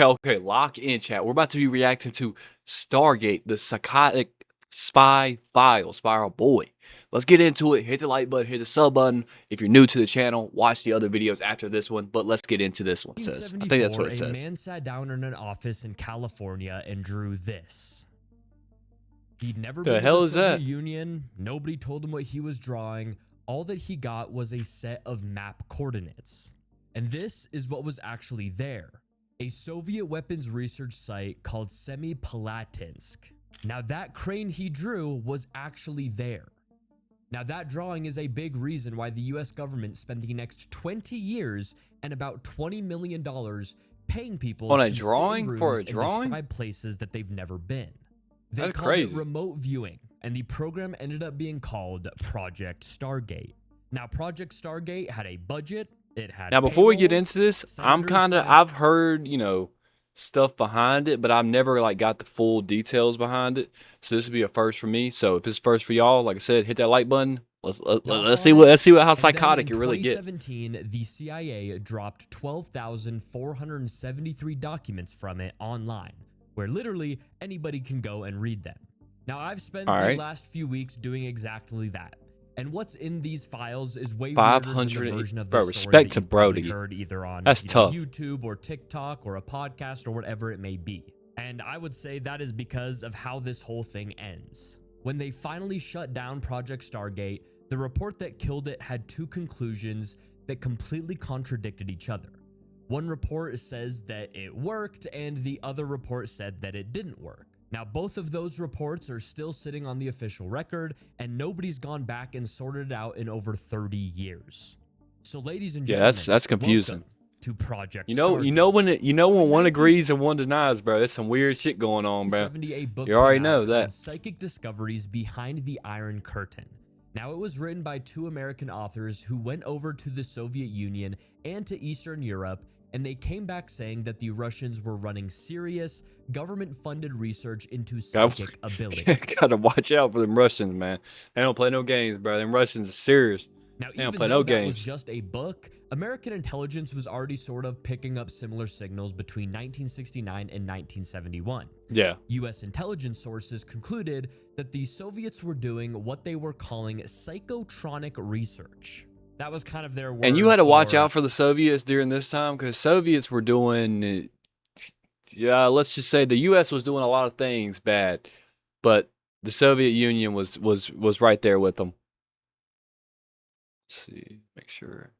Okay, lock in, chat. We're about to be reacting to Stargate, the psychotic spy file, Spiral Boy. Let's get into it. Hit the like button, hit the sub button. If you're new to the channel, watch the other videos after this one, but let's get into this one. It says. I think that's what it says. A man sat down in an office in California and drew this. He'd never been to the Soviet Union. Nobody told him what he was drawing. All that he got was a set of map coordinates. And this is what was actually there. A Soviet weapons research site called Semipalatinsk. Now that crane he drew was actually there. Now that drawing is a big reason why the US government spent the next 20 years and about $20 million paying people on a drawing for a drawing? Describe places that they've never been. They That's called crazy. it remote viewing, and the program ended up being called Project Stargate. Now Project Stargate had a budget. It had now before we get into this, I've heard, stuff behind it, but I've never got the full details behind it. So this would be a first for me. So if it's first for y'all, like I said, hit that like button. Let's see how psychotic it really gets. In 2017, the CIA dropped 12,473 documents from it online, where literally anybody can go and read them. Now I've spent the last few weeks doing exactly that. And what's in these files is way 500 version of bro, the respect to story Brody. heard either on That's tough. YouTube or TikTok or a podcast or whatever it may be. And I would say that is because of how this whole thing ends. When they finally shut down Project Stargate, the report that killed it had two conclusions that completely contradicted each other. One report says that it worked, and the other report said that it didn't work. Now, both of those reports are still sitting on the official record, and nobody's gone back and sorted it out in over 30 years. So, ladies and gentlemen, that's confusing. To Project Stargate. When one agrees and one denies, bro. There's some weird shit going on, bro. You already know that. Psychic Discoveries Behind the Iron Curtain. Now, it was written by two American authors who went over to the Soviet Union and to Eastern Europe, and they came back saying that the Russians were running serious, government-funded research into psychic abilities. Gotta watch out for them Russians, man. They don't play no games, bro. Them Russians are serious. Now, even though that was just a book, American intelligence was already sort of picking up similar signals between 1969 and 1971. Yeah. U.S. intelligence sources concluded that the Soviets were doing what they were calling psychotronic research. That was kind of their word. And you had to watch out for the Soviets during this time, because Soviets were doing, let's just say the U.S. was doing a lot of things bad, but the Soviet Union was right there with them. Let's see, make sure.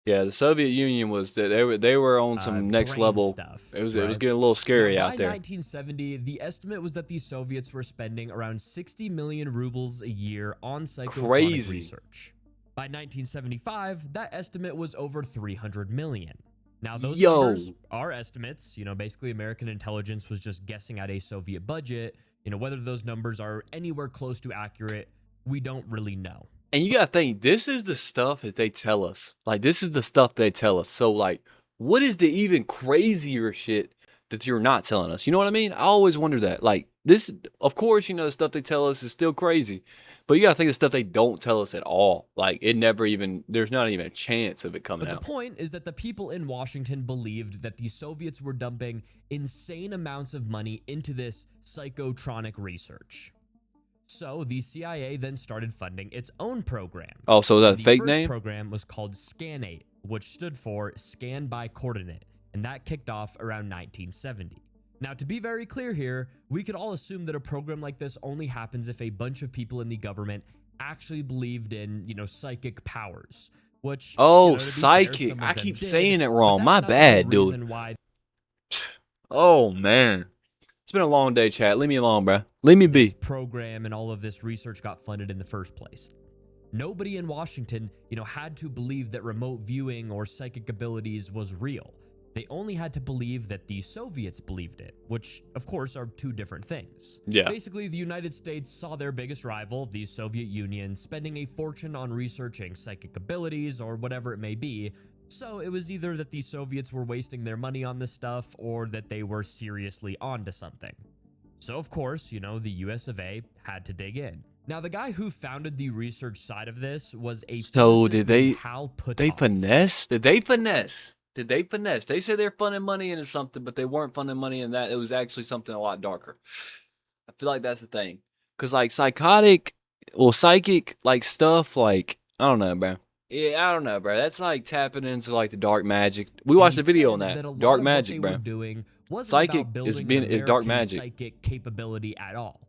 Yeah, the Soviet Union was they were on some next level stuff. It was getting a little scary out there. By 1970, the estimate was that the Soviets were spending around 60 million rubles a year on psychotronic research. By 1975, that estimate was over 300 million. Now those numbers are estimates. Basically American intelligence was just guessing at a Soviet budget. Whether those numbers are anywhere close to accurate, we don't really know. And you gotta think, this is the stuff that they tell us. This is the stuff they tell us. So, what is the even crazier shit that you're not telling us? You know what I mean? I always wonder that. This, of course, the stuff they tell us is still crazy. But you gotta think the stuff they don't tell us at all. It never even, there's not even a chance of it coming out. But the point is that the people in Washington believed that the Soviets were dumping insane amounts of money into this psychotronic research. So the CIA then started funding its own program. Oh, so that fake name? The first program was called SCAN-8, which stood for Scan by Coordinate, and that kicked off around 1970. Now, to be very clear here, we could all assume that a program like this only happens if a bunch of people in the government actually believed in, psychic powers, which... psychic. I keep saying it wrong. My bad, dude. Oh, man. It's been a long day, chat. Leave me alone, bro. Leave me be. This program and all of this research got funded in the first place. Nobody in Washington, had to believe that remote viewing or psychic abilities was real. They only had to believe that the Soviets believed it, which, of course, are two different things. Yeah. Basically, the United States saw their biggest rival, the Soviet Union, spending a fortune on researching psychic abilities or whatever it may be. So it was either that the Soviets were wasting their money on this stuff or that they were seriously onto something. So, of course, the US of A had to dig in. Now, the guy who founded the research side of this was a So did they Hal Puthoff. they finesse? Did they finesse did they finesse? They say they're funding money into something, but they weren't funding money in that. It was actually something a lot darker. I feel like that's the thing. Because, like, psychic, like, stuff, like, I don't know, bro. Yeah, I don't know, bro. That's, like, tapping into, like, the dark magic. We watched a video on that. Dark magic, bro. Doing wasn't Psychic about building is dark magic. Psychic capability at all.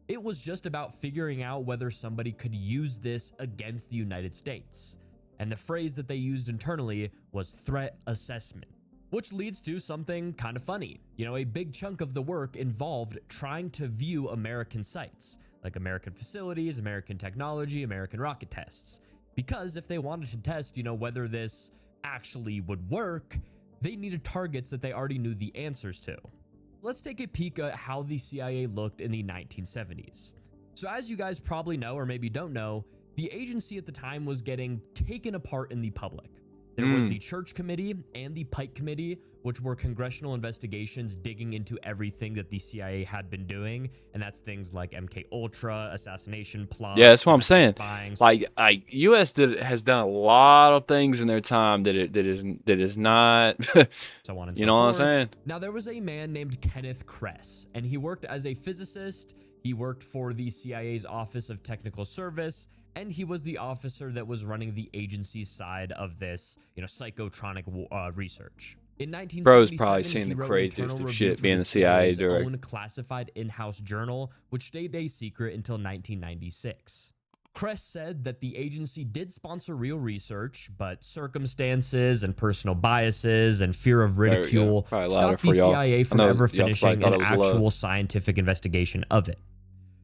It was just about figuring out whether somebody could use this against the United States. And the phrase that they used internally was threat assessment, which leads to something kind of funny. You know, a big chunk of the work involved trying to view American sites, like American facilities, American technology, American rocket tests. Because if they wanted to test, you know, whether this actually would work, they needed targets that they already knew the answers to. Let's take a peek at how the CIA looked in the 1970s. So as you guys probably know, or maybe don't know, the agency at the time was getting taken apart in the public. There was the Church Committee and the Pike Committee, which were congressional investigations digging into everything that the CIA had been doing, and that's things like MK Ultra, assassination plots. Yeah, that's what I'm saying. Spying. Like U.S. has done a lot of things in their time that is not. So on and you so know forth. What I'm saying? Now there was a man named Kenneth Kress, and he worked as a physicist. He worked for the CIA's Office of Technical Service, and he was the officer that was running the agency's side of this, you know, psychotronic research. In 1977, Bro's probably seen he the wrote an craziest internal of review shit for being the the CIA CIA's director. own classified in-house journal, which stayed a secret until 1996. Kress said that the agency did sponsor real research, but circumstances and personal biases and fear of ridicule stopped the CIA from ever finishing an actual scientific investigation of it.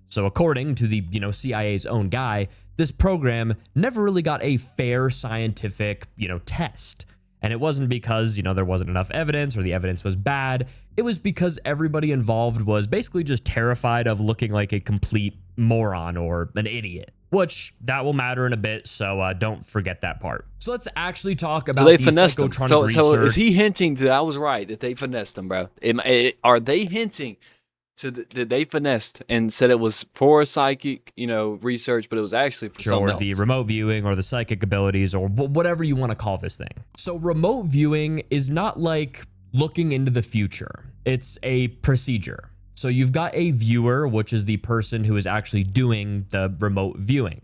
So according to the, you know, CIA's own guy, this program never really got a fair scientific, you know, test. And it wasn't because, you know, there wasn't enough evidence or the evidence was bad. It was because everybody involved was basically just terrified of looking like a complete moron or an idiot, which that will matter in a bit. So don't forget that part. So let's actually talk about the psychotronic research. So is he hinting that I was right, that they finessed them, bro? Are they hinting that they finessed and said it was for psychic, you know, research, but it was actually for something else? The remote viewing or the psychic abilities or whatever you want to call this thing. So remote viewing is not like looking into the future. It's a procedure. So you've got a viewer, which is the person who is actually doing the remote viewing.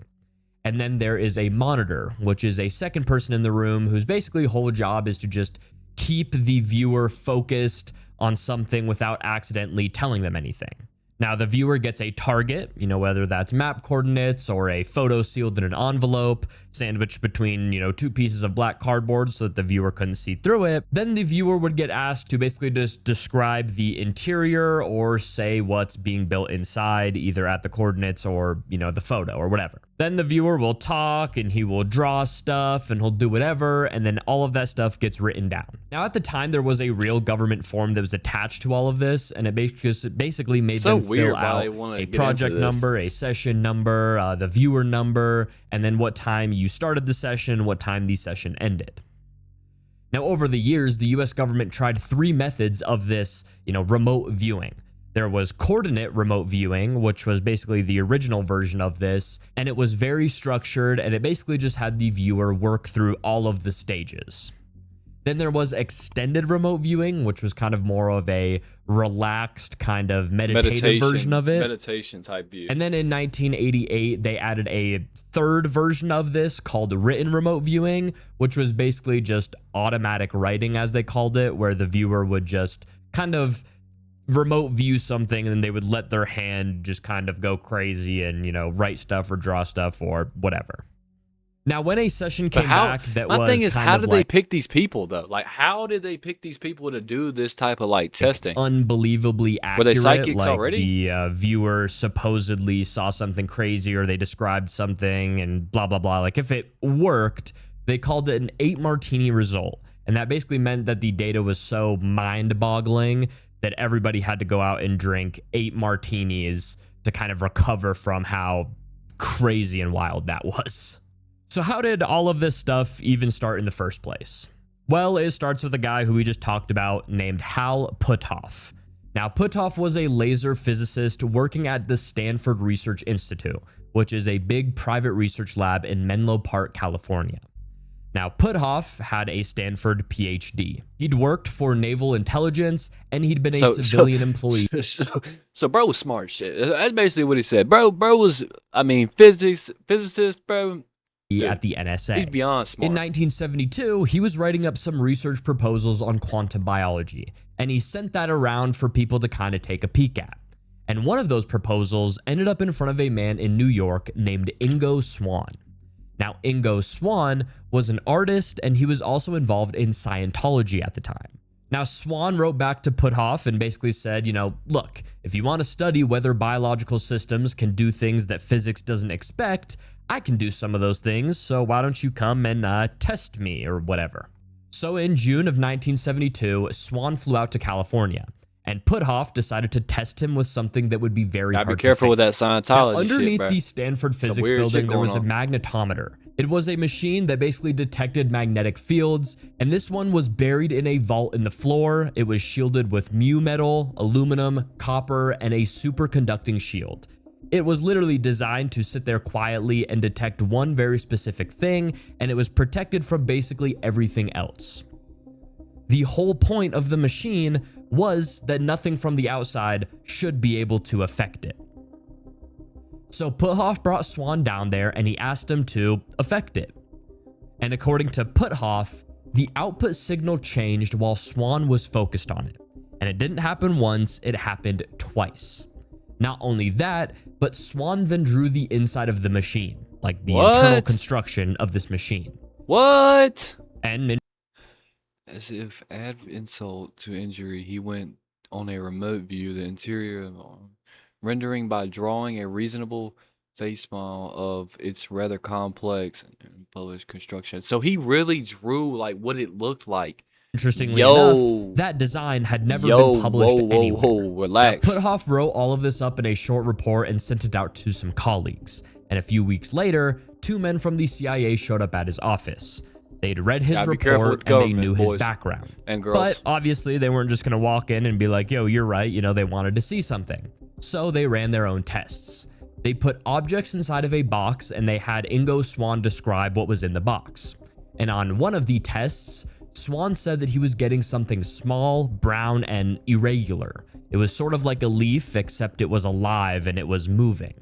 And then there is a monitor, which is a second person in the room whose basically whole job is to just keep the viewer focused on something without accidentally telling them anything. Now, the viewer gets a target, you know, whether that's map coordinates or a photo sealed in an envelope, sandwiched between, you know, two pieces of black cardboard so that the viewer couldn't see through it. Then the viewer would get asked to basically just describe the interior or say what's being built inside, either at the coordinates or, you know, the photo or whatever. Then the viewer will talk and he will draw stuff and he'll do whatever. And then all of that stuff gets written down. Now, at the time, there was a real government form that was attached to all of this. And it basically made them fill out a project number, a session number, the viewer number, and then what time you started the session, what time the session ended. Now, over the years, the US government tried three methods of this, you know, remote viewing. There was coordinate remote viewing, which was basically the original version of this, and it was very structured, and it basically just had the viewer work through all of the stages. Then there was extended remote viewing, which was kind of more of a relaxed kind of meditative version of it. Meditation type view. And then in 1988, they added a third version of this called written remote viewing, which was basically just automatic writing, as they called it, where the viewer would just kind of remote view something and then they would let their hand just kind of go crazy and, you know, write stuff or draw stuff or whatever. Now, when a session came back that was my thing is, how did they pick these people, though? Like, how did they pick these people to do this type of, like, testing? Unbelievably accurate. Were they psychics like already? The viewer supposedly saw something crazy or they described something and blah, blah, blah. Like, if it worked, they called it an 8-martini result. And that basically meant that the data was so mind-boggling that everybody had to go out and drink 8 martinis to kind of recover from how crazy and wild that was. So how did all of this stuff even start in the first place? Well, it starts with a guy who we just talked about named Hal Puthoff. Now, Puthoff was a laser physicist working at the Stanford Research Institute, which is a big private research lab in Menlo Park, California. Now, Puthoff had a Stanford PhD. He'd worked for naval intelligence, and he'd been a civilian employee. So bro was smart shit. That's basically what he said. Bro was, I mean, physicist, bro. At the NSA. He's beyond smart. In 1972, he was writing up some research proposals on quantum biology, and he sent that around for people to kind of take a peek at. And one of those proposals ended up in front of a man in New York named Ingo Swann. Now, Ingo Swann was an artist, and he was also involved in Scientology at the time. Now, Swann wrote back to Puthoff and basically said, look, if you want to study whether biological systems can do things that physics doesn't expect, I can do some of those things, so why don't you come and test me or whatever. So in June of 1972, Swann flew out to California, and Puthoff decided to test him with something that would be very hard to be careful with that Scientology now, underneath shit, the Stanford physics building, there was a magnetometer. It was a machine that basically detected magnetic fields, and this one was buried in a vault in the floor. It was shielded with mu metal, aluminum, copper, and a superconducting shield. It was literally designed to sit there quietly and detect one very specific thing, and it was protected from basically everything else. The whole point of the machine was that nothing from the outside should be able to affect it. So Puthoff brought Swann down there and he asked him to affect it. And according to Puthoff, the output signal changed while Swann was focused on it. And it didn't happen once, it happened twice. Not only that, but Swann then drew the inside of the machine, like the internal construction of this machine. What? And as if add insult to injury, he went on a remote view, the interior, rendering by drawing a reasonable face model of its rather complex and polished construction. So he really drew like what it looked like. Interestingly enough, that design had never been published anywhere. Relax. Now, Puthoff wrote all of this up in a short report and sent it out to some colleagues. And a few weeks later, two men from the CIA showed up at his office. They'd read his report and they knew his background. And girls. But obviously, they weren't just going to walk in and be like, yo, you're right. They wanted to see something. So they ran their own tests. They put objects inside of a box and they had Ingo Swann describe what was in the box. And on one of the tests, Swann said that he was getting something small, brown, and irregular. It was sort of like a leaf, except it was alive and it was moving.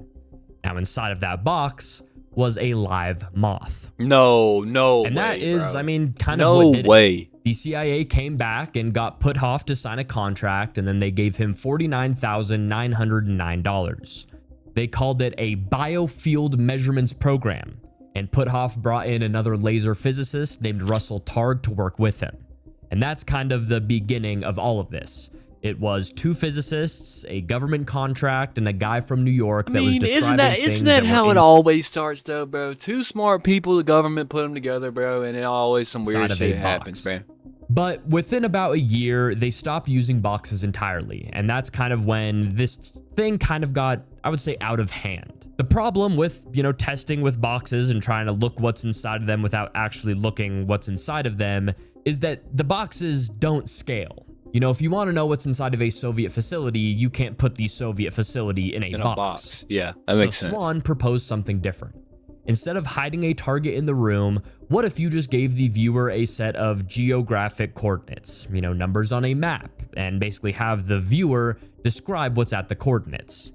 Now, inside of that box was a live moth. No and way, that is, bro. Kind of what did it. The CIA came back and got Puthoff to sign a contract, and then they gave him $49,909. They called it a biofield measurements program, and Puthoff brought in another laser physicist named Russell Targ to work with him. And that's kind of the beginning of all of this. It was two physicists, a government contract, and a guy from New York that was describing isn't that how it always starts, though, bro? Two smart people, the government put them together, bro, and it always some weird shit happens, man. But within about a year, they stopped using boxes entirely, and that's kind of when this thing kind of got, I would say, out of hand. The problem with, testing with boxes and trying to look what's inside of them without actually looking what's inside of them is that the boxes don't scale. If you want to know what's inside of a Soviet facility, you can't put the Soviet facility in a box. Yeah, that makes sense. So Swann proposed something different. Instead of hiding a target in the room, what if you just gave the viewer a set of geographic coordinates, numbers on a map, and basically have the viewer describe what's at the coordinates?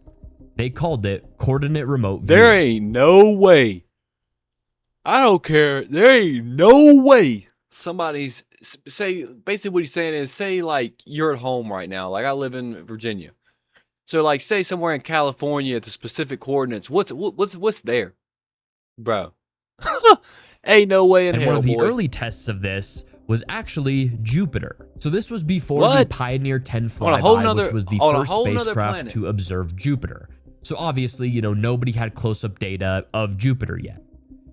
They called it coordinate remote viewing. There ain't no way. I don't care. There ain't no way somebody's basically what he's saying is say like you're at home right now. Like I live in Virginia. So like say somewhere in California at the specific coordinates. What's there? Bro. Ain't no way in hell, one of the boy. early tests of this was actually Jupiter. So this was before the Pioneer 10 flyby, which was the first spacecraft to observe Jupiter. So obviously, nobody had close-up data of Jupiter yet.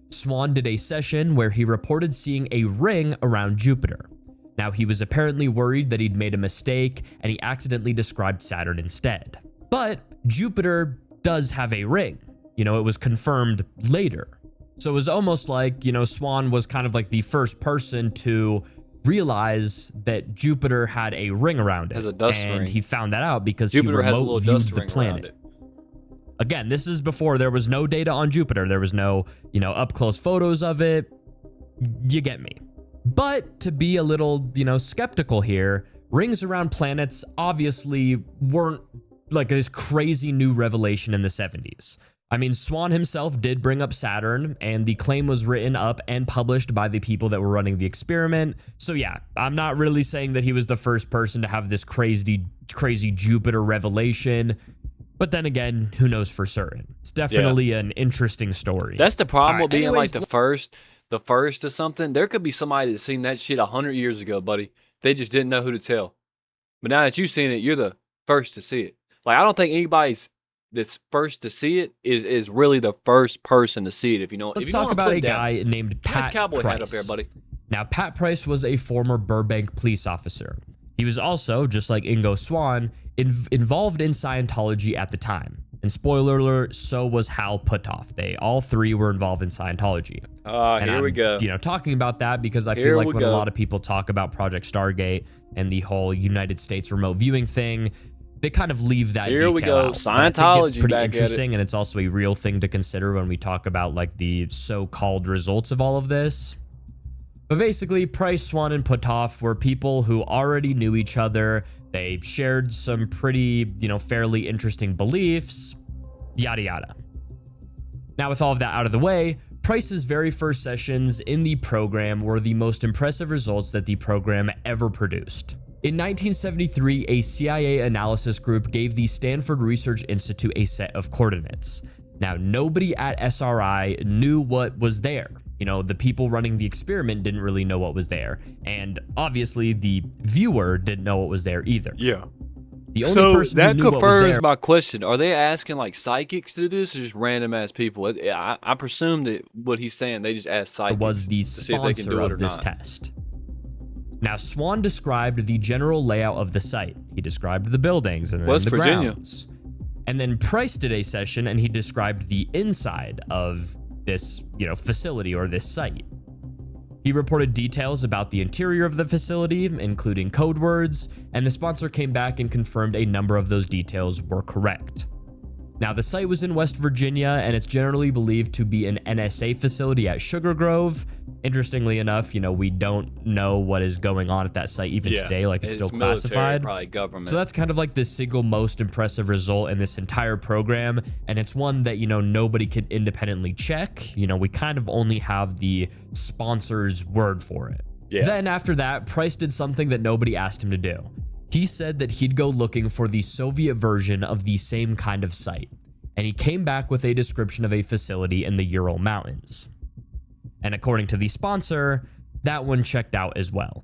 Swann did a session where he reported seeing a ring around Jupiter. Now, he was apparently worried that he'd made a mistake and he accidentally described Saturn instead. But Jupiter does have a ring. It was confirmed later. So it was almost like, Swann was kind of like the first person to realize that Jupiter had a ring around it. Has a dust ring. And he found that out because Jupiter he has a remote little viewed dust the ring planet. around it. Again, this is before there was no data on Jupiter. There was no, up close photos of it. You get me. But to be a little, skeptical here, rings around planets obviously weren't like this crazy new revelation in the 70s. I mean, Swan himself did bring up Saturn, and the claim was written up and published by the people that were running the experiment. So yeah, I'm not really saying that he was the first person to have this crazy Jupiter revelation. But then again, who knows for certain? It's definitely an interesting story. That's the problem with being like the first to something. There could be somebody that's seen that shit 100 years ago, buddy. They just didn't know who to tell. But now that you've seen it, you're the first to see it. Like, I don't think anybody's that's first to see it is really the first person to see it. If you know, let's talk about a guy named Pat Cowboy Price. Hat up here, buddy. Now, Pat Price was a former Burbank police officer. He was also, just like Ingo Swann, involved in Scientology at the time. And spoiler alert, so was Hal Puthoff. They all three were involved in Scientology. Here we go. Talking about that because I feel like when a lot of people talk about Project Stargate and the whole United States remote viewing thing, they kind of leave that detail we go. out. Scientology, it's pretty back interesting, and it's also a real thing to consider when we talk about like the so-called results of all of this. But basically, Price, Swan, and Puthoff were people who already knew each other. They shared some pretty, fairly interesting beliefs, yada yada. Now, with all of that out of the way, Price's very first sessions in the program were the most impressive results that the program ever produced. In 1973, a CIA analysis group gave the Stanford Research Institute a set of coordinates. Now, nobody at SRI knew what was there. The people running the experiment didn't really know what was there. And obviously, the viewer didn't know what was there either. Yeah. The only person who knew what was confirms there, my question. Are they asking like psychics to do this or just random ass people? I presume that what he's saying, they just asked psychics was the to see if they can sponsor do it or of this not. test. Now, Swan described the general layout of the site. He described the buildings and West the Virginia. grounds. And then Price did a session and he described the inside of this, facility or this site. He reported details about the interior of the facility, including code words, and the sponsor came back and confirmed a number of those details were correct. Now, the site was in West Virginia, and it's generally believed to be an NSA facility at Sugar Grove. Interestingly enough, we don't know what is going on at that site even today. Like, it's still classified. Military, probably government. So that's kind of like the single most impressive result in this entire program, and it's one that, nobody could independently check. We kind of only have the sponsor's word for it. Yeah. Then after that, Price did something that nobody asked him to do. He said that he'd go looking for the Soviet version of the same kind of site, and he came back with a description of a facility in the Ural Mountains. And according to the sponsor, that one checked out as well.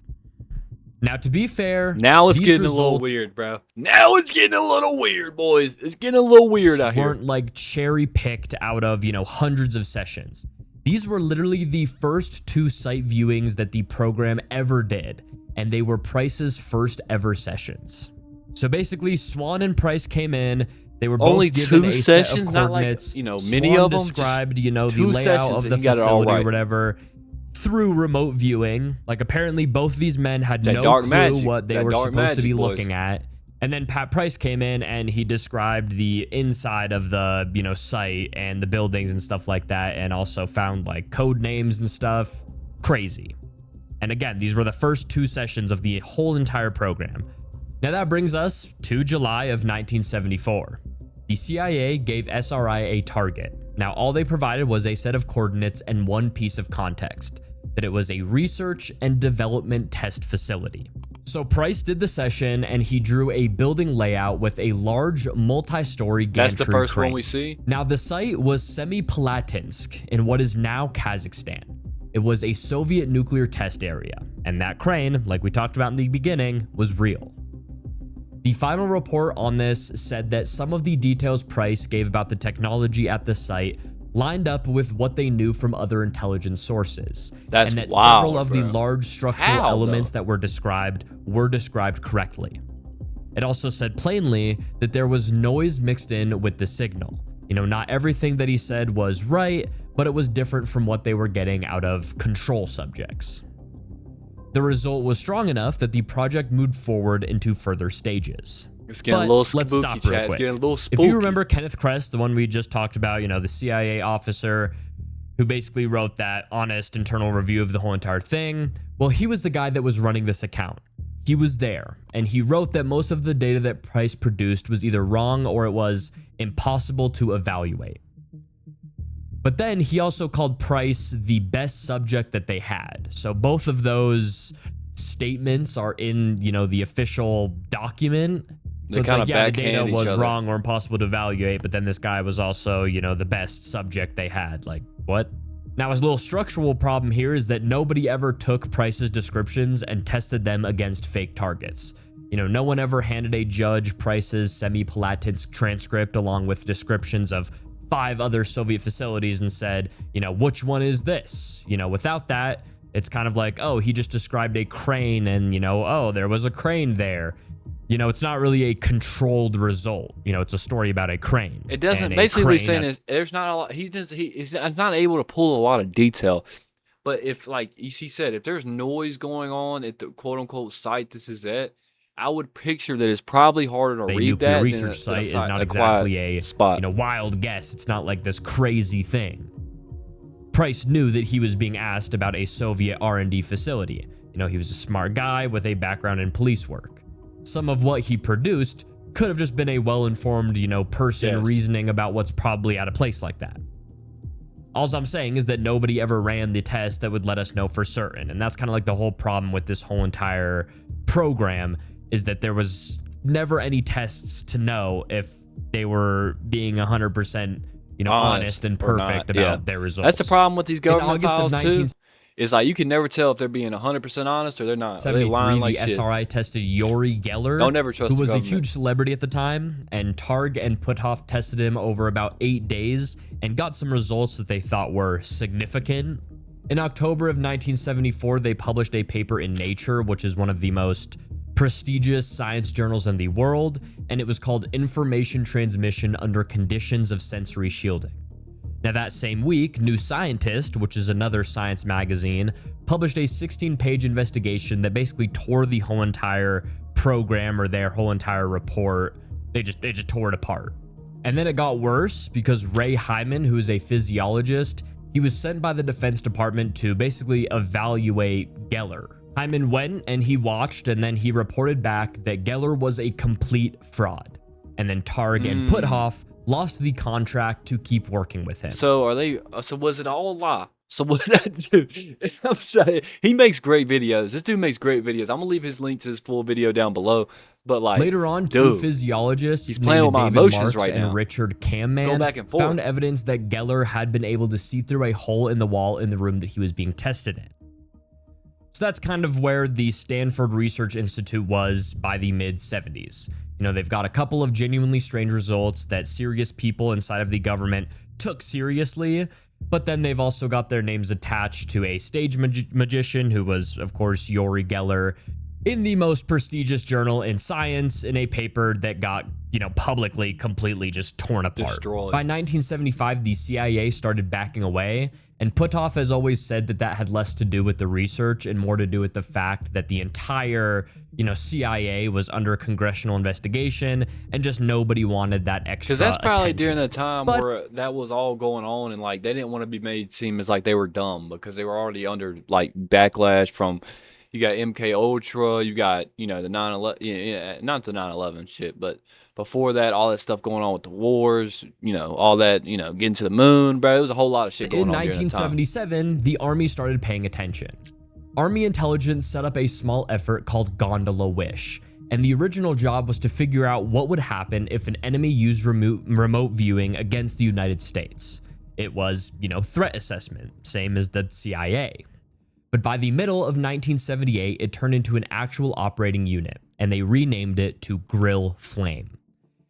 Now, to be fair, now it's getting a little weird, bro. Now it's getting a little weird, boys. It's getting a little weird out here. Weren't like cherry picked out of, hundreds of sessions. These were literally the first 2 site viewings that the program ever did, and they were Price's first ever sessions. So basically, Swan and Price came in. They were both only given 2 a sessions, set of not coordinates. like many Swan of them. Described, just the layout of the facility or whatever through remote viewing. Like, apparently, both of these men had no clue what they were supposed to be looking at. And then Pat Price came in and he described the inside of the, site and the buildings and stuff like that, and also found like code names and stuff. Crazy. And again, these were the first 2 sessions of the whole entire program. Now that brings us to July of 1974. The CIA gave SRI a target. Now all they provided was a set of coordinates and one piece of context, that it was a research and development test facility. So Price did the session and he drew a building layout with a large multi-story gantry crane. That's the first one we see. Now the site was Semipalatinsk in what is now Kazakhstan. It was a Soviet nuclear test area, and that crane, like we talked about in the beginning, was real. The final report on this said that some of the details Price gave about the technology at the site lined up with what they knew from other intelligence sources. That's and that wild, several of bro. the large structural elements that were described correctly. It also said plainly that there was noise mixed in with the signal. Not everything that he said was right, but it was different from what they were getting out of control subjects. The result was strong enough that the project moved forward into further stages. It's getting a little spooky, let's stop real Chad. It's quick. getting a little spooky. If you remember Kenneth Kress, the one we just talked about, the CIA officer who basically wrote that honest internal review of the whole entire thing. Well, he was the guy that was running this account. He was there, and he wrote that most of the data that Price produced was either wrong or it was impossible to evaluate. But then he also called Price the best subject that they had. So both of those statements are in, the official document. So it's like, yeah, the data was wrong or impossible to evaluate, but then this guy was also, the best subject they had. Like, what? Now, his little structural problem here is that nobody ever took Price's descriptions and tested them against fake targets. No one ever handed a judge Price's semi-Palatins transcript along with descriptions of 5 other Soviet facilities and said, which one is this? Without that, it's kind of like, oh, he just described a crane and, oh, there was a crane there. It's not really a controlled result. It's a story about a crane. It doesn't. Basically, what he's saying is there's not a lot. He's not able to pull a lot of detail. But if, like he said, if there's noise going on at the quote unquote site this is at, I would picture that it's probably harder to read that. A research site is not exactly a spot. Wild guess. It's not like this crazy thing. Price knew that he was being asked about a Soviet R&D facility. He was a smart guy with a background in police work. Some of what he produced could have just been a well-informed, person reasoning about what's probably at a place like that. All I'm saying is that nobody ever ran the test that would let us know for certain. And that's kind of like the whole problem with this whole entire program is that there was never any tests to know if they were being 100%, honest and perfect about their results. That's the problem with these government files too. It's like you can never tell if they're being 100% honest or they're not. They lying like shit. The SRI tested Yuri Geller, who was a huge celebrity at the time, and Targ and Puthoff tested him over about 8 days and got some results that they thought were significant. In October of 1974, they published a paper in Nature, which is one of the most prestigious science journals in the world, and it was called Information Transmission Under Conditions of Sensory Shielding. Now, that same week, New Scientist, which is another science magazine, published a 16-page investigation that basically tore the whole entire program or their whole entire report. They just tore it apart. And then it got worse because Ray Hyman, who is a physiologist, he was sent by the Defense Department to basically evaluate Geller. Hyman went and he watched, and then he reported back that Geller was a complete fraud. And then Targ and Puthoff lost the contract to keep working with him. So was it all a lie? So what that dude? I'm saying he makes great videos. This dude makes great videos. I'm gonna leave his link to his full video down below. But like later on, two physiologists, he's playing with my emotions right now. And Richard Kamman back and forth. Found evidence that Geller had been able to see through a hole in the wall in the room that he was being tested in. So that's kind of where the Stanford Research Institute was by the mid-70s. They've got a couple of genuinely strange results that serious people inside of the government took seriously, but then they've also got their names attached to a stage magician who was, of course, Yuri Geller, in the most prestigious journal in science in a paper that got, publicly completely just torn apart. Destroyed. By 1975, the CIA started backing away, and Puthoff has always said that had less to do with the research and more to do with the fact that the entire, CIA was under congressional investigation and just nobody wanted that extra Because that's probably attention. during the time where that was all going on and like they didn't want to be made seem as like they were dumb because they were already under like backlash from you got MK Ultra, you got, the 9/11, not the 9/11 shit, but before that, all that stuff going on with the wars, all that, getting to the moon, bro. There was a whole lot of shit going on. In 1977, the Army started paying attention. Army intelligence set up a small effort called Gondola Wish, and the original job was to figure out what would happen if an enemy used remote viewing against the United States. It was, threat assessment, same as the CIA. But by the middle of 1978, it turned into an actual operating unit, and they renamed it to Grill Flame.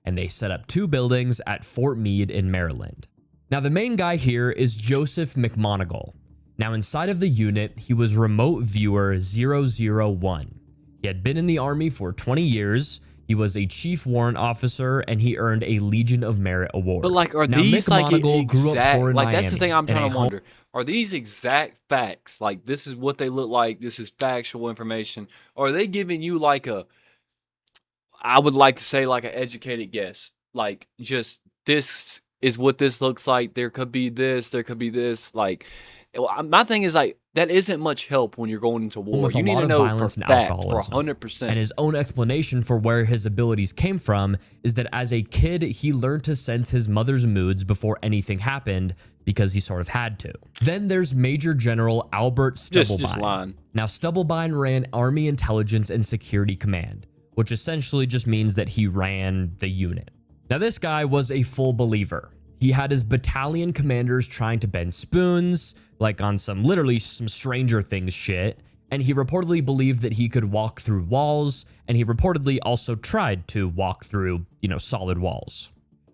And they set up 2 buildings at Fort Meade in Maryland. Now, the main guy here is Joseph McMonigal. Now, inside of the unit, he was Remote Viewer 001. He had been in the Army for 20 years. He was a chief warrant officer, and he earned a Legion of Merit award. But like, are now, these like exact? Grew up poor in Miami, that's the thing I'm trying to wonder. Are these exact facts? Like, this is what they look like. This is factual information. Or are they giving you like I would like to say like an educated guess? Like, just this is what this looks like. There could be this. There could be this. Like, my thing is like that isn't much help when you're going into war. With You a need lot to of know for violence and fact, for alcoholism. 100%. And his own explanation for where his abilities came from is that as a kid, he learned to sense his mother's moods before anything happened because he sort of had to. Then there's Major General Albert Stubblebine. Just lying. Now, Stubblebine ran Army Intelligence and Security Command, which essentially just means that he ran the unit. Now, this guy was a full believer. He had his battalion commanders trying to bend spoons, like on literally some Stranger Things shit, and he reportedly believed that he could walk through walls, and he reportedly also tried to walk through, solid walls.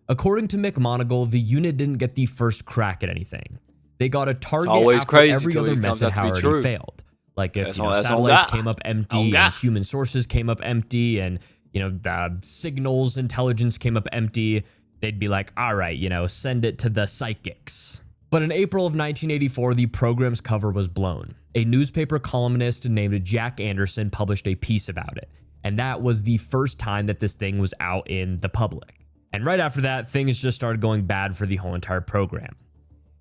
According to McMonagle, the unit didn't get the first crack at anything. They got a target after every other method had already failed. Like if satellites came up empty and human sources came up empty and the signals intelligence came up empty, they'd be like, all right, send it to the psychics. But in April of 1984, the program's cover was blown. A newspaper columnist named Jack Anderson published a piece about it, and that was the first time that this thing was out in the public. And right after that, things just started going bad for the whole entire program.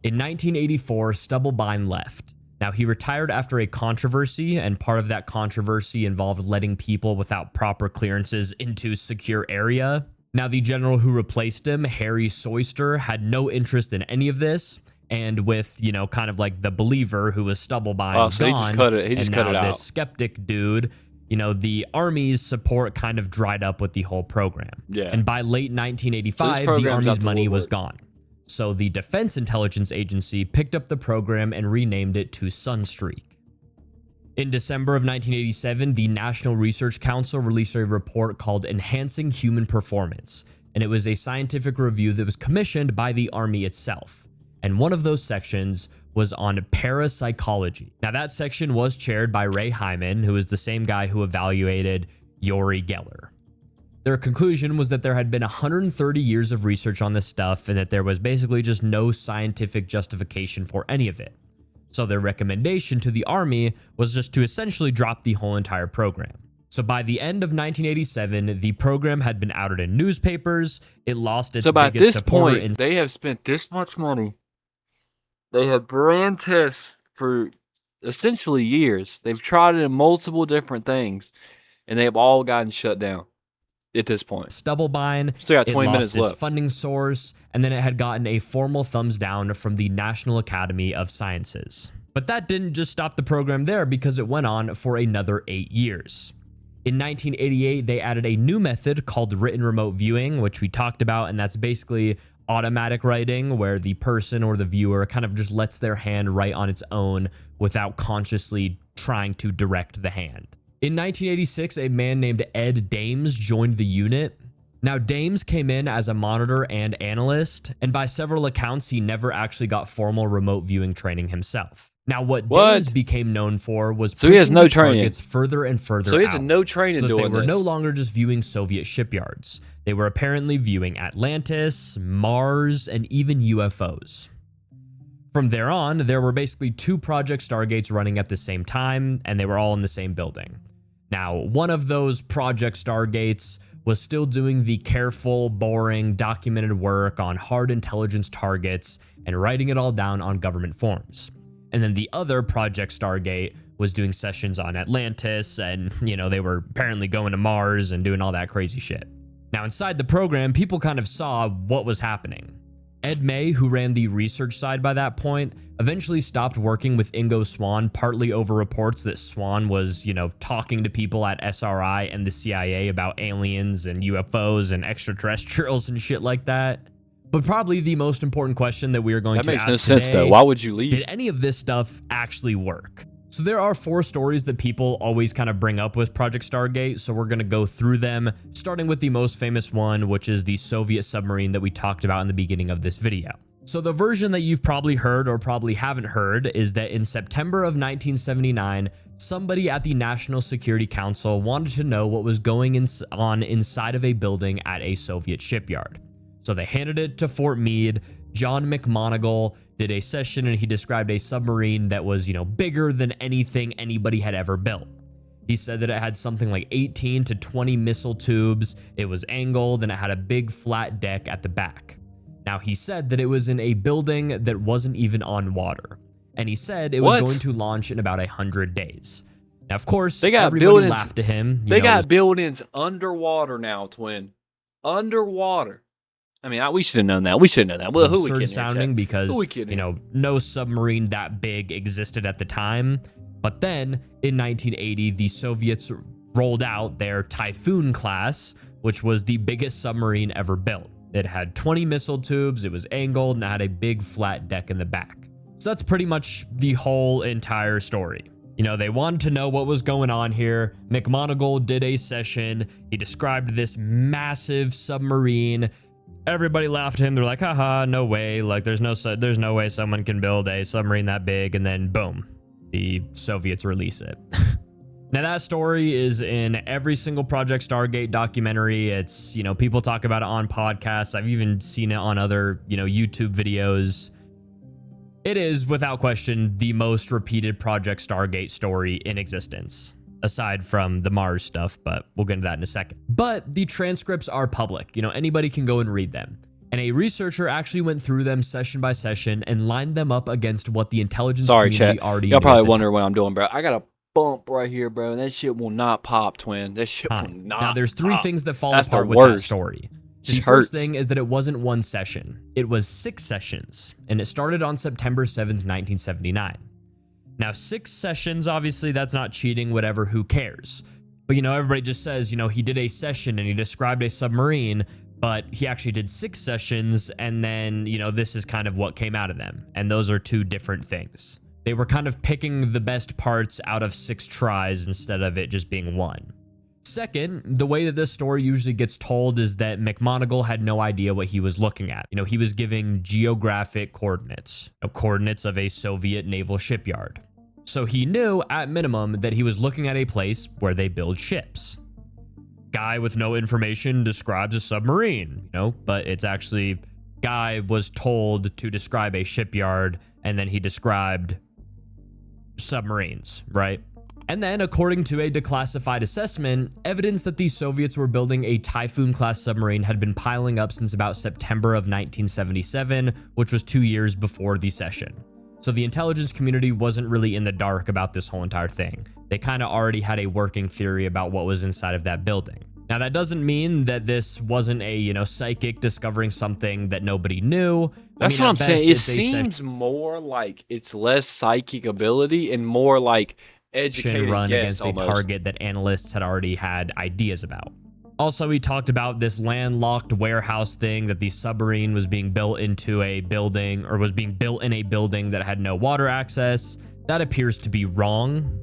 In 1984, Stubblebine left. Now, he retired after a controversy, and part of that controversy involved letting people without proper clearances into secure area. Now, the general who replaced him, Harry Soyster, had no interest in any of this, and with, kind of like the believer who was Stubblebine so gone, he just cut it out. This skeptic dude, the Army's support kind of dried up with the whole program. Yeah. And by late 1985, the Army's money was gone. So the Defense Intelligence Agency picked up the program and renamed it to Sunstreak. In December of 1987, the National Research Council released a report called Enhancing Human Performance, and it was a scientific review that was commissioned by the Army itself. And one of those sections was on parapsychology. Now, that section was chaired by Ray Hyman, who is the same guy who evaluated Uri Geller. Their conclusion was that there had been 130 years of research on this stuff and that there was basically just no scientific justification for any of it. So their recommendation to the Army was just to essentially drop the whole entire program. So by the end of 1987, the program had been outed in newspapers. It lost its biggest supporter. So by this point, they have spent this much money. They have ran tests for essentially years. They've tried it in multiple different things, and they have all gotten shut down at this point. Stubblebine, still got 20 minutes its left. Funding source, and then it had gotten a formal thumbs down from the National Academy of Sciences. But that didn't just stop the program there, because it went on for another 8 years. In 1988, they added a new method called written remote viewing, which we talked about, and that's basically automatic writing, where the person or the viewer kind of just lets their hand write on its own without consciously trying to direct the hand. In 1986, a man named Ed Dames joined the unit. Now, Dames came in as a monitor and analyst, and by several accounts, he never actually got formal remote viewing training himself. Now, what Dames became known for was pushing the targets further and further out. So he has no training doing this. They were no longer just viewing Soviet shipyards. They were apparently viewing Atlantis, Mars, and even UFOs. From there on, there were basically 2 Project Stargates running at the same time, and they were all in the same building. Now, one of those Project Stargates was still doing the careful, boring, documented work on hard intelligence targets and writing it all down on government forms. And then the other Project Stargate was doing sessions on Atlantis, and, they were apparently going to Mars and doing all that crazy shit. Now, inside the program, people kind of saw what was happening. Ed May, who ran the research side by that point, eventually stopped working with Ingo Swann, partly over reports that Swann was, talking to people at SRI and the CIA about aliens and UFOs and extraterrestrials and shit like that. But probably the most important question that we are going to ask today, makes no sense, though. Why would you leave? Did any of this stuff actually work? So there are 4 stories that people always kind of bring up with Project Stargate, so we're going to go through them, starting with the most famous one, which is the Soviet submarine that we talked about in the beginning of this video. So the version that you've probably heard or probably haven't heard is that in September of 1979, somebody at the National Security Council wanted to know what was going on inside of a building at a Soviet shipyard. So they handed it to Fort Meade. John McMonagle did a session, and he described a submarine that was, bigger than anything anybody had ever built. He said that it had something like 18 to 20 missile tubes. It was angled, and it had a big flat deck at the back. Now, he said that it was in a building that wasn't even on water. And he said it was going to launch in about 100 days. Now, of course, everybody laughed at him. They got buildings underwater now, twin. Underwater. I mean, we should have known that. We should have known that. Well, who we kidding? Sounding because, no submarine that big existed at the time. But then, in 1980, the Soviets rolled out their Typhoon class, which was the biggest submarine ever built. It had 20 missile tubes, it was angled, and it had a big flat deck in the back. So that's pretty much the whole entire story. They wanted to know what was going on here. McMoneagle did a session. He described this massive submarine. Everybody laughed at him. They're like, haha, no way. Like, there's no way someone can build a submarine that big. And then boom, the Soviets release it. Now, that story is in every single Project Stargate documentary. It's, people talk about it on podcasts. I've even seen it on other, YouTube videos. It is, without question, the most repeated Project Stargate story in existence, aside from the Mars stuff, but we'll get into that in a second. But the transcripts are public. Anybody can go and read them. And a researcher actually went through them session by session and lined them up against what the intelligence community already knew. Y'all probably wonder what I'm doing, bro. I got a bump right here, bro. That shit will not pop, twin. That shit will not Now, there's three things that fall That's apart the with that worst. story. Just the hurts. first thing is that it wasn't one session. It was 6 sessions, and it started on September 7th, 1979. Now, 6 sessions, obviously, that's not cheating, whatever, who cares? But, everybody just says, he did a session and he described a submarine, but he actually did 6 sessions, and then, this is kind of what came out of them. And those are 2 different things. They were kind of picking the best parts out of 6 tries instead of it just being 1. Second, the way that this story usually gets told is that McMoneagle had no idea what he was looking at. He was giving geographic coordinates, coordinates of a Soviet naval shipyard. So he knew, at minimum, that he was looking at a place where they build ships. Guy with no information describes a submarine, but it's actually, guy was told to describe a shipyard, and then he described submarines, right? And then, according to a declassified assessment, evidence that the Soviets were building a Typhoon-class submarine had been piling up since about September of 1977, which was 2 years before the session. So the intelligence community wasn't really in the dark about this whole entire thing. They kind of already had a working theory about what was inside of that building. Now, that doesn't mean that this wasn't a, psychic discovering something that nobody knew. That's what I'm saying. It seems more like it's less psychic ability and more like educated run guess against a target that analysts had already had ideas about. Also, he talked about this landlocked warehouse thing, that the submarine was being built into a building, or was being built in a building that had no water access. That appears to be wrong.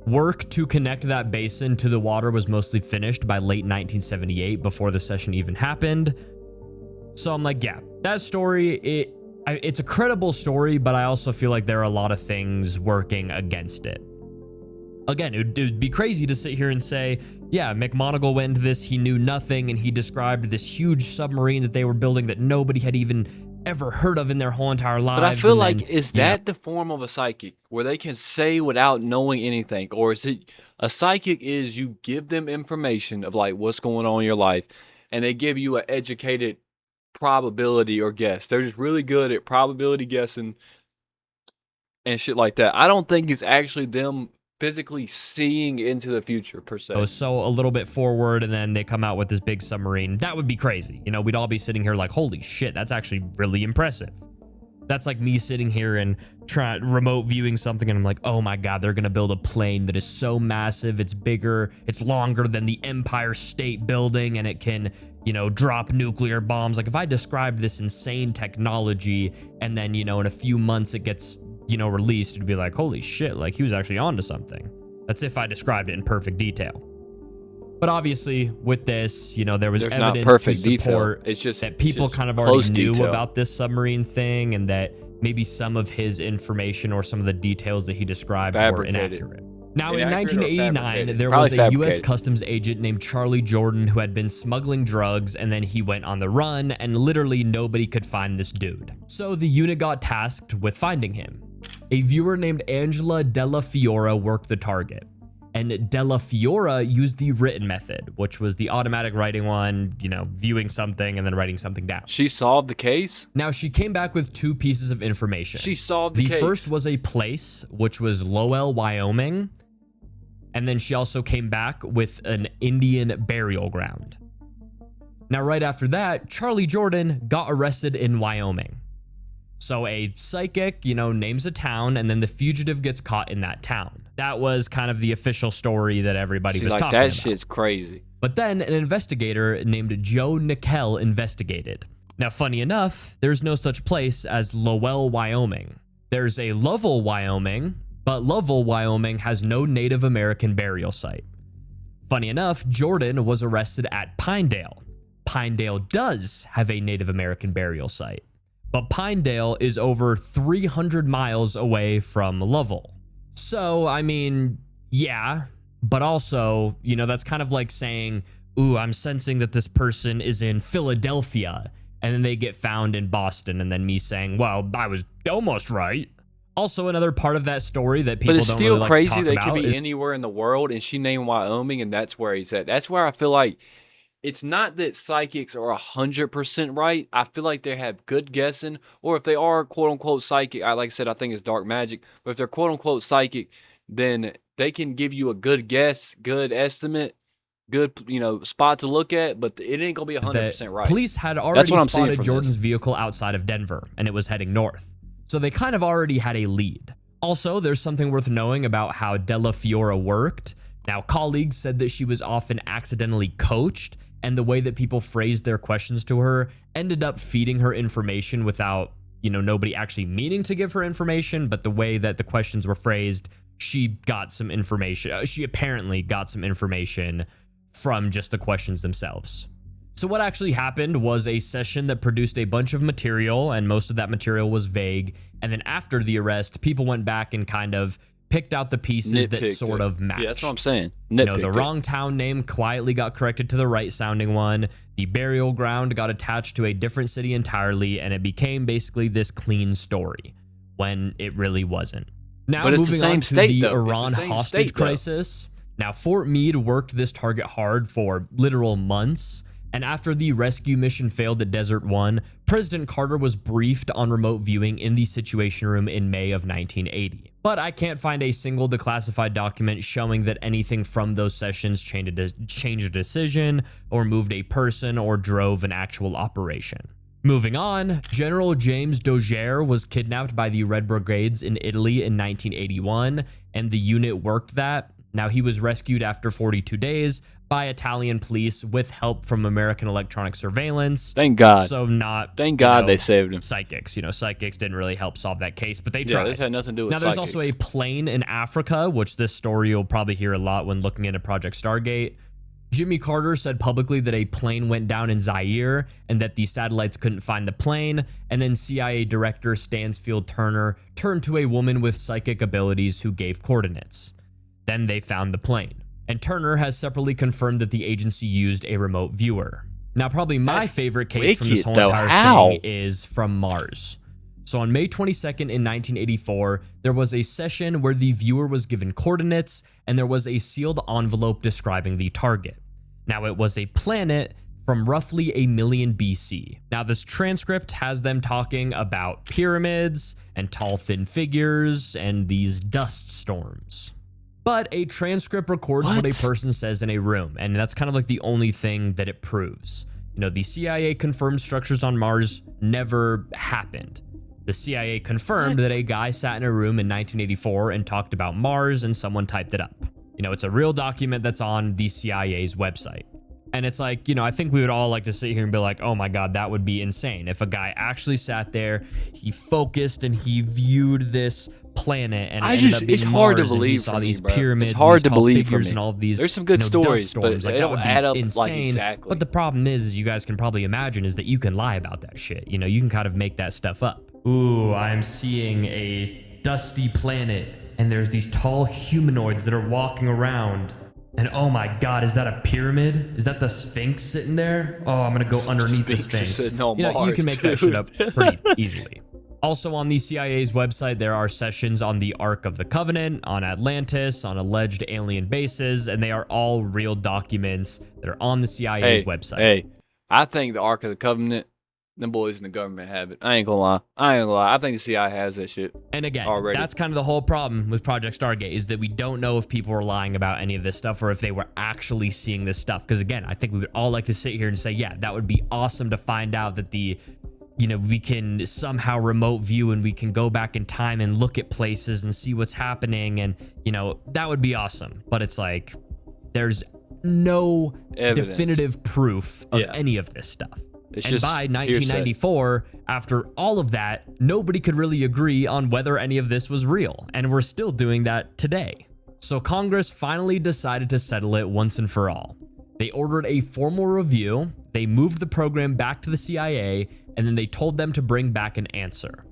Work to connect that basin to the water was mostly finished by late 1978, before the session even happened. So I'm like, yeah, that story, it's a credible story, but I also feel like there are a lot of things working against it. Again, it would be crazy to sit here and say, yeah, McMoneagle went into this, he knew nothing, and he described this huge submarine that they were building that nobody had even ever heard of in their whole entire lives. But I feel like, is that the form of a psychic, where they can say without knowing anything? Or is it, a psychic is you give them information of like what's going on in your life, and they give you an educated probability or guess. They're just really good at probability guessing and shit like that. I don't think it's actually them physically seeing into the future per se. So a little bit forward, and then they come out with this big submarine. That would be crazy. We'd all be sitting here like, holy shit, that's actually really impressive. That's like me sitting here and remote viewing something, and I'm like, oh my God, they're gonna build a plane that is so massive, it's bigger, it's longer than the Empire State Building, and it can, drop nuclear bombs. Like, if I described this insane technology, and then, in a few months it gets released, it'd be like, holy shit, like he was actually onto something. That's if I described it in perfect detail. But obviously, with this, there was evidence to support it's just that people kind of already knew about this submarine thing, and that maybe some of his information or some of the details that he described were inaccurate. Now, in 1989, there was a U.S. Customs agent named Charlie Jordan who had been smuggling drugs, and then he went on the run, and literally nobody could find this dude. So the unit got tasked with finding him. A viewer named Angela Della Fiora worked the target. and Della Fiora used the written method, which was the automatic writing one, viewing something and then writing something down. She solved the case? Now, she came back with 2 pieces of information. She solved the case. The first was a place, which was Lowell, Wyoming. And then she also came back with an Indian burial ground. Now, right after that, Charlie Jordan got arrested in Wyoming. So a psychic, names a town, and then the fugitive gets caught in that town. That was kind of the official story that everybody was talking about. That shit's crazy. But then an investigator named Joe Nickel investigated. Now, funny enough, there's no such place as Lowell, Wyoming. There's a Lovell, Wyoming, but Lovell, Wyoming has no Native American burial site. Funny enough, Jordan was arrested at Pinedale. Pinedale does have a Native American burial site, but Pinedale is over 300 miles away from Lovell. So, yeah, but also, that's kind of like saying, ooh, I'm sensing that this person is in Philadelphia, and then they get found in Boston, and then me saying, well, I was almost right. Also, another part of that story that people don't really like to talk about. But it's still crazy they could be anywhere in the world, and she named Wyoming, and that's where he's at. That's where I feel like it's not that psychics are 100% right. I feel like they have good guessing, or if they are quote-unquote psychic, like I said, I think it's dark magic, but if they're quote-unquote psychic, then they can give you a good guess, good estimate, good spot to look at, but it ain't going to be 100% right. Police had already spotted Jordan's vehicle outside of Denver, and it was heading north. So they kind of already had a lead. Also, there's something worth knowing about how Della Fiora worked. Now, colleagues said that she was often accidentally coached, and the way that people phrased their questions to her ended up feeding her information without, nobody actually meaning to give her information, but the way that the questions were phrased, she got some information. She apparently got some information from just the questions themselves. So what actually happened was a session that produced a bunch of material, and most of that material was vague. And then after the arrest, people went back and kind of picked out the pieces that sort of matched. Yeah, that's what I'm saying. The wrong town name quietly got corrected to the right sounding one. The burial ground got attached to a different city entirely, and it became basically this clean story when it really wasn't. Now, but it's moving the same on to state, the though. Iran hostage crisis. Now, Fort Meade worked this target hard for literal months. And after the rescue mission failed at Desert One, President Carter was briefed on remote viewing in the Situation Room in May of 1980. But I can't find a single declassified document showing that anything from those sessions changed a decision, or moved a person, or drove an actual operation. Moving on, General James Dozier was kidnapped by the Red Brigades in Italy in 1981, and the unit worked that. Now, he was rescued after 42 days by Italian police with help from American electronic surveillance. Thank God. So Thank God they saved him. Psychics. Psychics didn't really help solve that case, but they tried. Yeah, this had nothing to do with Now, there's psychics. also a plane in Africa, which this story you'll probably hear a lot when looking into Project Stargate. Jimmy Carter said publicly that a plane went down in Zaire and that the satellites couldn't find the plane. And then CIA Director Stansfield Turner turned to a woman with psychic abilities who gave coordinates. Then they found the plane. And Turner has separately confirmed that the agency used a remote viewer. Now, probably my favorite case from this whole entire thing is from Mars. So on May 22nd in 1984, there was a session where the viewer was given coordinates and there was a sealed envelope describing the target. Now, it was a planet from roughly 1 million BC. Now, this transcript has them talking about pyramids and tall, thin figures and these dust storms. But a transcript records what a person says in a room, and that's kind of like the only thing that it proves. The CIA confirmed structures on Mars never happened. The CIA confirmed that a guy sat in a room in 1984 and talked about Mars, and someone typed it up. It's a real document that's on the CIA's website. And it's like, I think we would all like to sit here and be like, oh my God, that would be insane. If a guy actually sat there, he focused and he viewed this planet and it's hard to believe. Saw these pyramids, it's hard to believe figures and all of these. There's some good stories, but like, they don't add up insane. like exactly. But the problem is you guys can probably imagine is that you can lie about that shit. You can kind of make that stuff up. Ooh, I'm seeing a dusty planet and there's these tall humanoids that are walking around. And oh my God, is that a pyramid? Is that the Sphinx sitting there? Oh, I'm gonna go underneath the Sphinx. You can make that shit up pretty easily. Also on the CIA's website, there are sessions on the Ark of the Covenant, on Atlantis, on alleged alien bases, and they are all real documents that are on the CIA's website. Hey, I think the Ark of the Covenant, them boys in the government have it. I ain't gonna lie. I think the CIA has that shit. And again, already. That's kind of the whole problem with Project Stargate, is that we don't know if people are lying about any of this stuff or if they were actually seeing this stuff. Because again, I think we would all like to sit here and say, yeah, that would be awesome to find out that we can somehow remote view and we can go back in time and look at places and see what's happening. And, that would be awesome. But it's like, there's no definitive proof of any of this stuff. And by 1994, after all of that, nobody could really agree on whether any of this was real. And we're still doing that today. So Congress finally decided to settle it once and for all. They ordered a formal review, they moved the program back to the CIA, and then they told them to bring back an answer.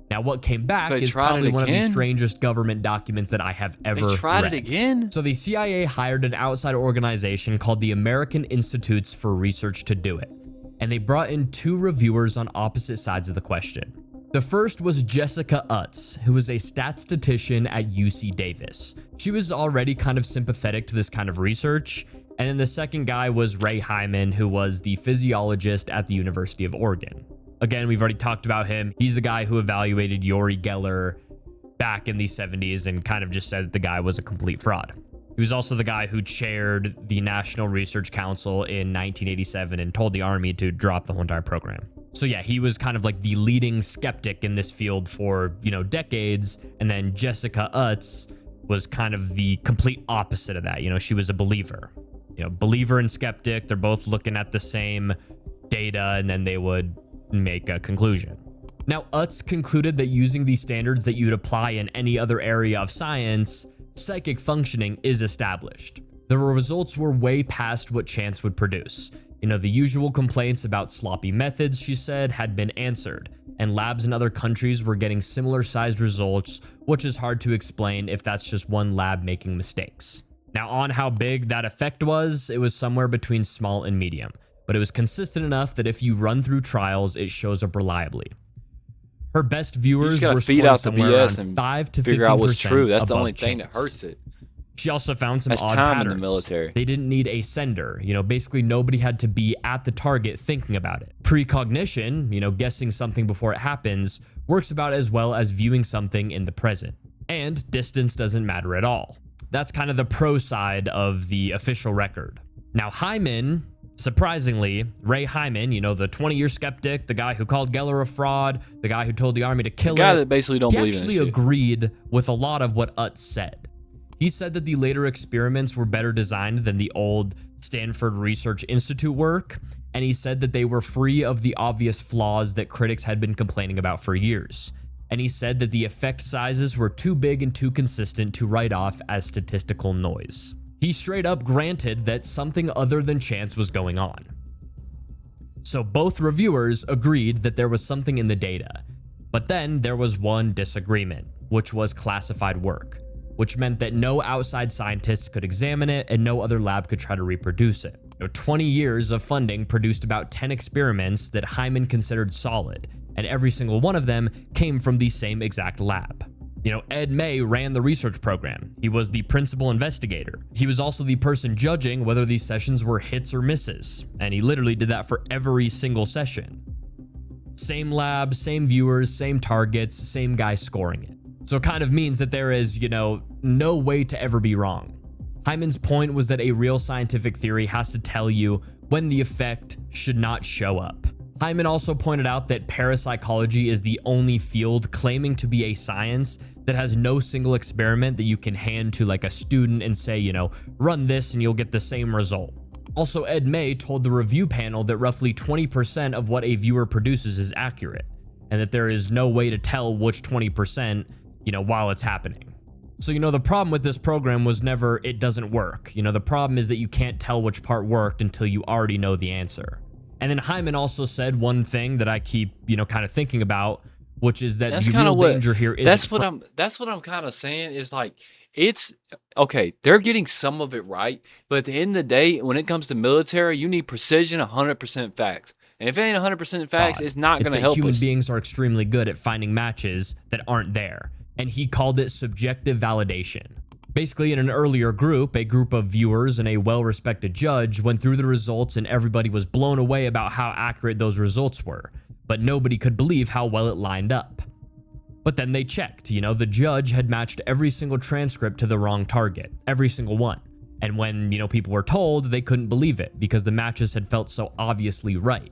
Now, what came back is probably one of the strangest government documents that I have ever read. They tried it again? So the CIA hired an outside organization called the American Institutes for Research to do it. And they brought in 2 reviewers on opposite sides of the question. The first was Jessica Utz, who was a statistician at UC Davis. She was already kind of sympathetic to this kind of research. And then the second guy was Ray Hyman, who was the physiologist at the University of Oregon. Again, we've already talked about him. He's the guy who evaluated Uri Geller back in the 70s and kind of just said that the guy was a complete fraud. He was also the guy who chaired the National Research Council in 1987 and told the Army to drop the whole entire program. So yeah, he was kind of like the leading skeptic in this field for, decades. And then Jessica Utz was kind of the complete opposite of that. She was a believer. Believer and skeptic, they're both looking at the same data and then they would make a conclusion. Now, Utz concluded that using the standards that you'd apply in any other area of science, psychic functioning is established. The results were way past what chance would produce. The usual complaints about sloppy methods, she said, had been answered, and labs in other countries were getting similar sized results, which is hard to explain if that's just one lab making mistakes. Now, on how big that effect was, it was somewhere between small and medium, but it was consistent enough that if you run through trials, it shows up reliably. Her best viewers were scoring somewhere around 5 to 15% figure out what's true. That's the only above thing that chance. hurts it. She also found some That's odd time patterns. in the military. They didn't need a sender. Basically nobody had to be at the target thinking about it. Precognition, guessing something before it happens, works about as well as viewing something in the present. And distance doesn't matter at all. That's kind of the pro side of the official record. Now, Hyman, surprisingly, Ray Hyman, the 20-year skeptic, the guy who called Geller a fraud, the guy who told the Army to kill the guy that basically don't believe in this shit, he actually agreed with a lot of what Utz said. He said that the later experiments were better designed than the old Stanford Research Institute work, and he said that they were free of the obvious flaws that critics had been complaining about for years. And he said that the effect sizes were too big and too consistent to write off as statistical noise. He straight up granted that something other than chance was going on. So both reviewers agreed that there was something in the data, but then there was one disagreement, which was classified work, which meant that no outside scientists could examine it and no other lab could try to reproduce it. 20 years of funding produced about 10 experiments that Hyman considered solid, and every single one of them came from the same exact lab. Ed May ran the research program. He was the principal investigator. He was also the person judging whether these sessions were hits or misses, and he literally did that for every single session. Same lab, same viewers, same targets, same guy scoring it. So it kind of means that there is, no way to ever be wrong. Hyman's point was that a real scientific theory has to tell you when the effect should not show up. Hyman also pointed out that parapsychology is the only field claiming to be a science that has no single experiment that you can hand to like a student and say, run this and you'll get the same result. Also, Ed May told the review panel that roughly 20% of what a viewer produces is accurate, and that there is no way to tell which 20%, while it's happening. So, the problem with this program was never it doesn't work. The problem is that you can't tell which part worked until you already know the answer. And then Hyman also said one thing that I keep, kind of thinking about, which is that the real danger here is that's what I'm kind of saying is like, it's okay. They're getting some of it right, but at the end of the day, when it comes to military, you need precision, 100% facts. And if it ain't 100% facts, it's not going to that help human us. beings are extremely good at finding matches that aren't there. And he called it subjective validation. Basically, in an earlier group, a group of viewers and a well-respected judge went through the results and everybody was blown away about how accurate those results were. But nobody could believe how well it lined up. But then they checked, the judge had matched every single transcript to the wrong target, every single one. And when, people were told, they couldn't believe it because the matches had felt so obviously right.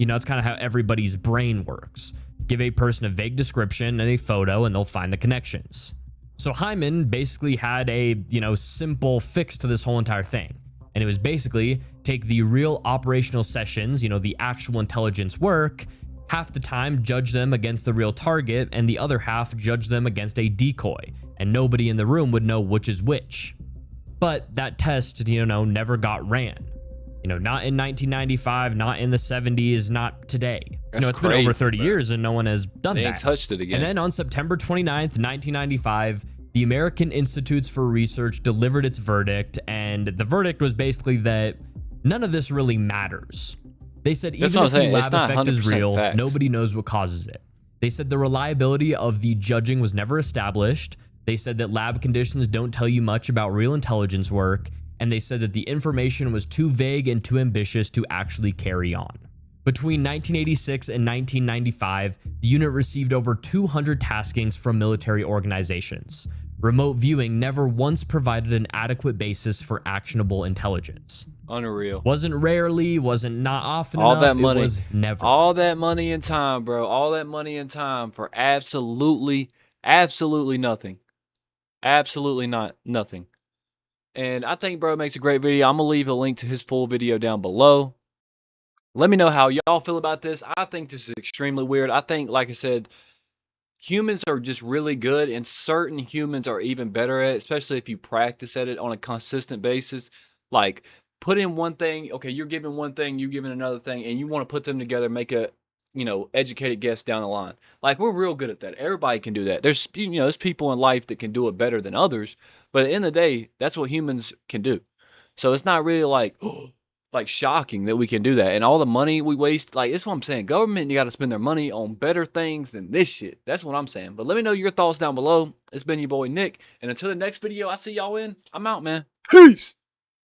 It's kind of how everybody's brain works. Give a person a vague description and a photo and they'll find the connections. So Hyman basically had a, simple fix to this whole entire thing. And it was basically take the real operational sessions, the actual intelligence work, half the time judge them against the real target, and the other half judge them against a decoy. And nobody in the room would know which is which. But that test, never got ran. Not in 1995, not in the 70s, not today. It's been over 30 years and no one has done that. They ain't touched it again. And then on September 29th, 1995, the American Institutes for Research delivered its verdict, and the verdict was basically that none of this really matters. They said even if the lab effect is real, nobody knows what causes it. They said the reliability of the judging was never established. They said that lab conditions don't tell you much about real intelligence work, and they said that the information was too vague and too ambitious to actually carry on. Between 1986 and 1995, the unit received over 200 taskings from military organizations. Remote viewing never once provided an adequate basis for actionable intelligence. Unreal. Wasn't rarely, wasn't not often all enough, that money, it was never. All that money and time, bro. All that money and time for absolutely nothing. Absolutely nothing. And I think bro makes a great video. I'm going to leave a link to his full video down below. Let me know how y'all feel about this. I think this is extremely weird. I think, like I said, humans are just really good, and certain humans are even better at it, especially if you practice at it on a consistent basis. Like, put in one thing, okay, you're giving one thing, you're giving another thing, and you want to put them together, make a, educated guess down the line. Like, we're real good at that. Everybody can do that. There's, there's people in life that can do it better than others, but at the end of the day, that's what humans can do. So it's not really like, like shocking that we can do that. And all the money we waste, like, that's what I'm saying. Government, you got to spend their money on better things than this shit. That's what I'm saying. But let me know your thoughts down below. It's been your boy Nick, and until the next video I see y'all in, I'm out, man. Peace.